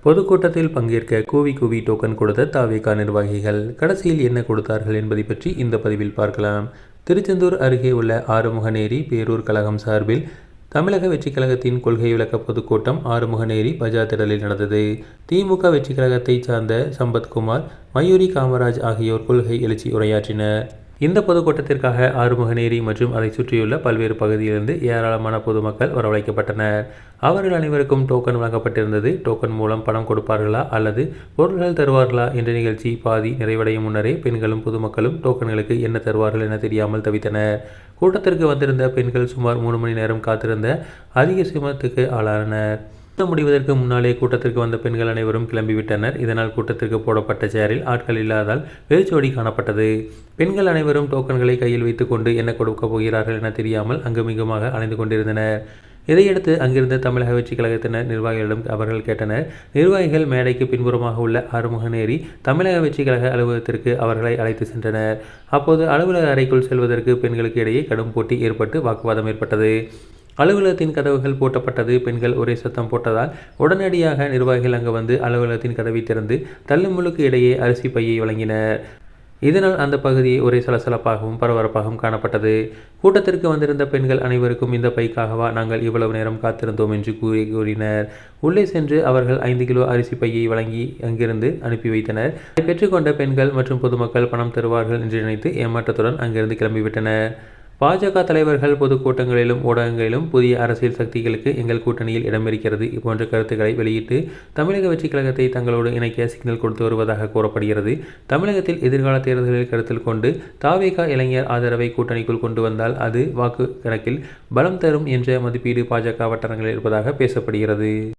பொதுக்கூட்டத்தில் பங்கேற்க கூவி கூவி டோக்கன் கொடுத்த தாவேகா நிர்வாகிகள் கடைசியில் என்ன கொடுத்தார்கள் என்பதை பற்றி இந்த பதிவில் பார்க்கலாம். திருச்செந்தூர் அருகே உள்ள ஆறுமுகநேரி பேரூர் கழகம் சார்பில் தமிழக வெற்றிக் கழகத்தின் கொள்கை விளக்க பொதுக்கூட்டம் ஆறுமுகநேரி பஜார் திடலில் நடந்தது. திமுக வெற்றிக் கழகத்தை சார்ந்த சம்பத்குமார், மயூரி காமராஜ் ஆகியோர் கொள்கை எழுச்சி உரையாற்றினர். இந்த பொதுக்கூட்டத்திற்காக ஆறுமுகநேரி மற்றும் அதை சுற்றியுள்ள பல்வேறு பகுதியிலிருந்து ஏராளமான பொதுமக்கள் வரவழைக்கப்பட்டனர். அவர்கள் அனைவருக்கும் டோக்கன் வழங்கப்பட்டிருந்தது. டோக்கன் மூலம் பணம் கொடுப்பார்களா அல்லது பொருட்கள் தருவார்களா என்ற நிகழ்ச்சி பாதி நிறைவடையும் முன்னரே பெண்களும் பொதுமக்களும் டோக்கன்களுக்கு என்ன தருவார்கள் என தெரியாமல் தவித்தனர். கூட்டத்திற்கு வந்திருந்த பெண்கள் சுமார் 3 மணி நேரம் காத்திருந்த அதிக சிரமத்துக்கு ஆளானர். கூட்டம் முடிவதற்கு முன்னாலே கூட்டத்திற்கு வந்த பெண்கள் அனைவரும் கிளம்பிவிட்டனர். இதனால் கூட்டத்திற்கு போடப்பட்ட சேரில் ஆட்கள் இல்லாதால் வெறிச்சோடி காணப்பட்டது. பெண்கள் அனைவரும் டோக்கன்களை கையில் வைத்துக் கொண்டு என்ன கொடுக்கப் போகிறார்கள் என தெரியாமல் அங்குமிங்குமாக அலைந்து கொண்டிருந்தனர். இதையடுத்து அங்கிருந்த தமிழக வெற்றிக் கழகத்தினர் நிர்வாகிகளிடம் அவர்கள் கேட்டனர். நிர்வாகிகள் மேடைக்கு பின்புறமாக உள்ள ஆறுமுகநேரி தமிழக வெற்றிக் கழக அலுவலகத்திற்கு அவர்களை அழைத்து சென்றனர். அப்போது அலுவலக அறைக்குள் செல்வதற்கு பெண்களுக்கு இடையே கடும் போட்டி ஏற்பட்டு வாக்குவாதம் ஏற்பட்டது. அலுவலகத்தின் கதவுகள் பூட்டப்பட்டது. பெண்கள் ஒரே சத்தம் போட்டதால் உடனடியாக நிர்வாகிகள் அங்கு வந்து அலுவலகத்தின் கதவை திறந்து தள்ளுமுள்ளுக்கு இடையே அரிசி பையை வழங்கினர். இதனால் அந்த பகுதி ஒரே சலசலப்பாகவும் பரபரப்பாகவும் காணப்பட்டது. கூட்டத்திற்கு வந்திருந்த பெண்கள் அனைவருக்கும் இந்த பைக்காகவா நாங்கள் இவ்வளவு நேரம் காத்திருந்தோம் என்று கூறினர். உள்ளே சென்று அவர்கள் 5 கிலோ அரிசி பையை வழங்கி அங்கிருந்து அனுப்பி வைத்தனர். அதை பெற்றுக்கொண்ட பெண்கள் மற்றும் பொதுமக்கள் பணம் தருவார்கள் என்று நினைத்து ஏமாற்றத்துடன் அங்கிருந்து கிளம்பிவிட்டனர். பாஜக தலைவர்கள் பொதுக்கூட்டங்களிலும் ஊடகங்களிலும் புதிய அரசியல் சக்திகளுக்கு எங்கள் கூட்டணியில் இடமிருக்கிறது போன்ற கருத்துக்களை வெளியிட்டு தமிழக வெற்றிக் கழகத்தை தங்களோடு இணைக்க சிக்னல் கொடுத்து வருவதாக கூறப்படுகிறது. தமிழகத்தில் எதிர்கால தேர்தல்களில் கருத்தில் கொண்டு தாவேகா இளைஞர் ஆதரவை கூட்டணிக்குள் கொண்டு வந்தால் அது வாக்கு கணக்கில் பலம் தரும் என்ற மதிப்பீடு பாஜக வட்டாரங்களில் இருப்பதாக பேசப்படுகிறது.